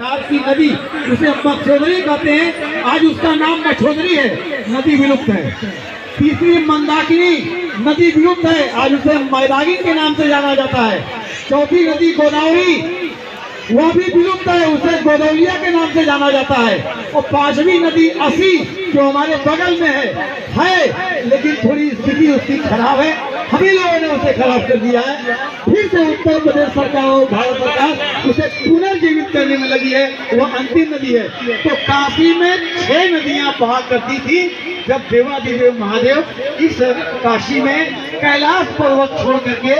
की नदी उसे मच्छोदरी कहते हैं, आज उसका नाम मच्छोदरी है, नदी विलुप्त है। तीसरी मंदाकिनी नदी विलुप्त है, आज उसे मैदागिन के नाम से जाना जाता है। चौथी नदी गोदावरी, वह भी विलुप्त है, उसे गोदौलिया के नाम से जाना जाता है। और पांचवी नदी असी जो हमारे बगल में है लेकिन थोड़ी स्थिति उसकी खराब है, हम ही लोगों ने उसे खराब कर दिया है। फिर से उत्तर प्रदेश सरकार और भारत सरकार उसे पुनर्जीवित करने में लगी है, वह अंतिम नदी है। तो काशी में 6 नदियां बहा करती थी जब देवादिदेव महादेव इस काशी में कैलाश पर्वत छोड़ करके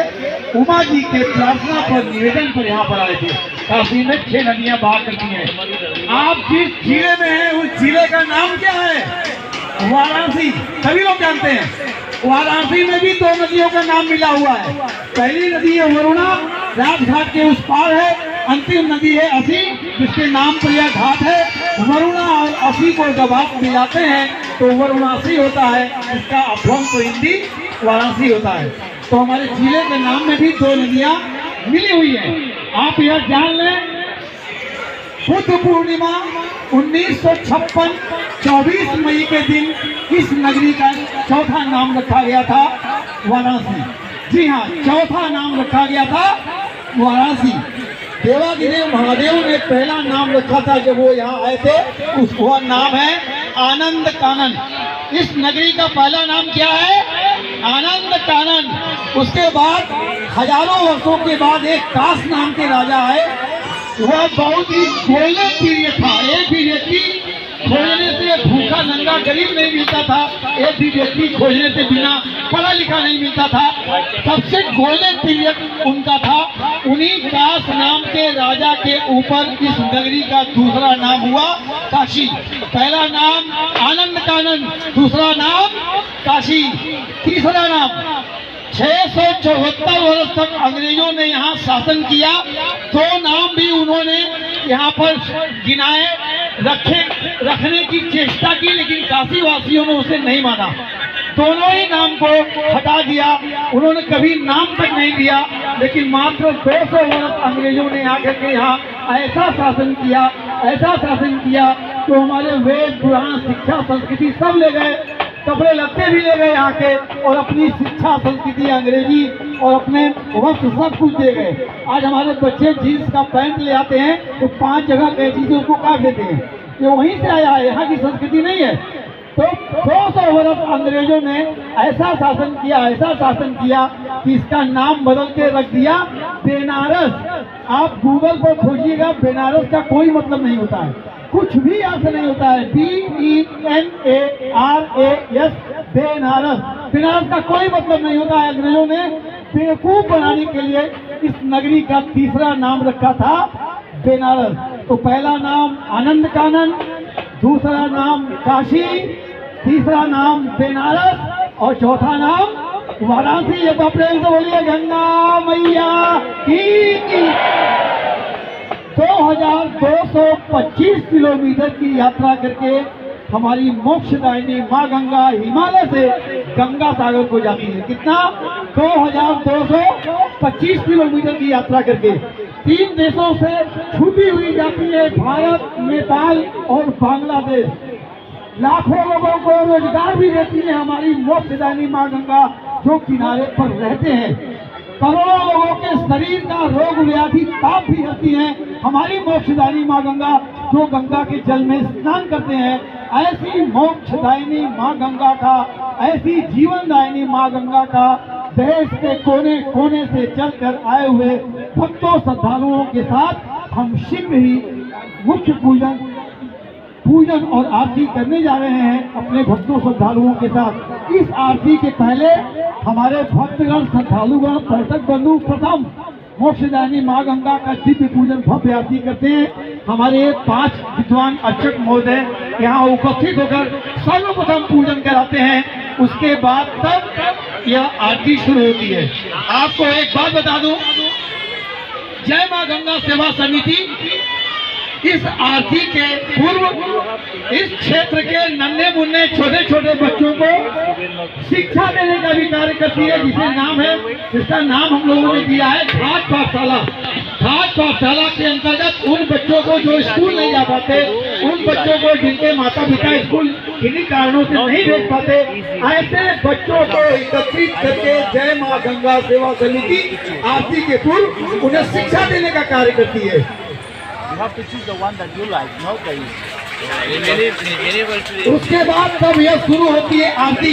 उमा जी के प्रार्थना पर निवेदन पर यहाँ पर आए थे। काशी में 6 नदियां बहा करती हैं। आप जिस जिले में हैं उस जिले का नाम क्या है? वाराणसी, सभी लोग जानते हैं। वाराणसी में भी 2 नदियों का नाम मिला हुआ है। पहली नदी है वरुणा, राजघाट के उस पार है। अंतिम नदी है असी, जिसके नाम पर यह घाट है। वरुणा और असी को जब आप मिलाते हैं तो वरुणासी होता है, इसका अभ्यंग तो हिंदी वाराणसी होता है। तो हमारे जिले के नाम में भी 2 नदियां मिली हुई हैं। आप यह जान लें, बुद्ध पूर्णिमा 1956 24 मई के दिन इस नगरी का चौथा नाम रखा गया था वाराणसी। जी हाँ, चौथा नाम रखा गया था वाराणसी। देवादिदेव महादेव ने पहला नाम रखा था जब वो यहाँ आए थे, उसका नाम है आनंद कानन। इस नगरी का पहला नाम क्या है? आनंद कानन। उसके बाद हजारों वर्षों के बाद एक काश नाम के राजा आए, वह बहुत ही गोल्डन पीरियड था। एक भी व्यक्ति खोजने से भूखा नंगा गरीब नहीं मिलता था, एक भी व्यक्ति खोजने से बिना पढ़ा लिखा नहीं मिलता था। सबसे गोल्डन पीरियड उनका था। उन्हीं काश नाम के राजा के ऊपर इस नगरी का दूसरा नाम हुआ काशी। पहला नाम आनंद कानन, दूसरा नाम काशी, तीसरा नाम 674 वर्ष तक अंग्रेजों ने यहाँ शासन किया। 2 नाम भी उन्होंने यहाँ पर गिनाए, रखने की चेष्टा की, लेकिन काशी वासियों ने उसे नहीं माना। दोनों ही नाम को हटा दिया, उन्होंने कभी नाम तक नहीं दिया। लेकिन मात्र 200 वर्ष अंग्रेजों ने आकर के यहाँ ऐसा शासन किया तो हमारे वेद पुराण शिक्षा संस्कृति सब ले गए, कपड़े लत्ते भी ले गए यहाँ के, और अपनी शिक्षा संस्कृति अंग्रेजी और अपने वस्त्र सब कुछ दे गए। आज हमारे बच्चे जीन्स का पैंट ले आते हैं तो 5 जगह कैंची से उसको काट देते हैं। ये वहीं से आया है, यहाँ की संस्कृति नहीं है। तो 200 वर्ष अंग्रेजों ने ऐसा शासन किया कि इसका नाम बदल के रख दिया बेनारस। आप गूगल पर खोजिएगा, बेनारस का कोई मतलब नहीं होता है, कुछ भी अर्थ नहीं होता है। BENARAS, बेनारस। बेनारस का कोई मतलब नहीं होता है। अंग्रेजों ने बेवकूफ बनाने के लिए इस नगरी का तीसरा नाम रखा था बेनारस। तो पहला नाम आनंद कानन, दूसरा नाम काशी, तीसरा नाम बेनारस और चौथा नाम वाराणसी। ये प्रेम से बोलिए गंगा मैया की। 2225 किलोमीटर की यात्रा करके हमारी मोक्षदायिनी माँ गंगा हिमालय से गंगा सागर को जाती है। कितना? 2225 किलोमीटर की यात्रा करके 3 देशों से छूटी हुई जाती है, भारत, नेपाल और बांग्लादेश। लाखों लोगों को रोजगार भी देती है हमारी मोक्षदायिनी माँ गंगा, जो किनारे पर रहते हैं। करोड़ों लोगों के शरीर का रोग व्याधि ताप भी हरती हैं हमारी मोक्षदायिनी माँ गंगा, जो गंगा के जल में स्नान करते हैं। ऐसी मोक्षदायिनी माँ गंगा का, ऐसी जीवनदायिनी माँ गंगा का देश के कोने कोने से चलकर आए हुए भक्तों श्रद्धालुओं के साथ हम शीघ्र ही मुख्य पूजन और आरती करने जा रहे हैं अपने भक्तों श्रद्धालुओं के साथ। इस आरती के पहले हमारे भक्तगण, श्रद्धालुगण, पर्यटक बंधु प्रथम मोक्षदायिनी माँ गंगा का दिव्य पूजन भव्य आरती करते हैं। हमारे 5 विद्वान अर्चक महोदय यहाँ उपस्थित होकर सर्वप्रथम पूजन कराते हैं, उसके बाद तब यह आरती शुरू होती है। आपको एक बात बता दूं, जय माँ गंगा सेवा समिति इस आरती के पूर्व इस क्षेत्र के नन्हे मुन्ने छोटे छोटे बच्चों को शिक्षा देने का भी कार्य करती है, जिसका नाम हम लोगों ने दिया है घाट पाठशाला। घाट पाठशाला के अंतर्गत उन बच्चों को जो स्कूल नहीं जा पाते, उन बच्चों को जिनके माता पिता स्कूल किन्हीं कारणों से नहीं भेज पाते, ऐसे बच्चों को एकत्रित करके जय मां गंगा सेवा समिति आरती के पूर्व उन्हें शिक्षा देने का कार्य करती है। You have to choose the one that you like, not the उसके बाद तब यह शुरू होती है आरती।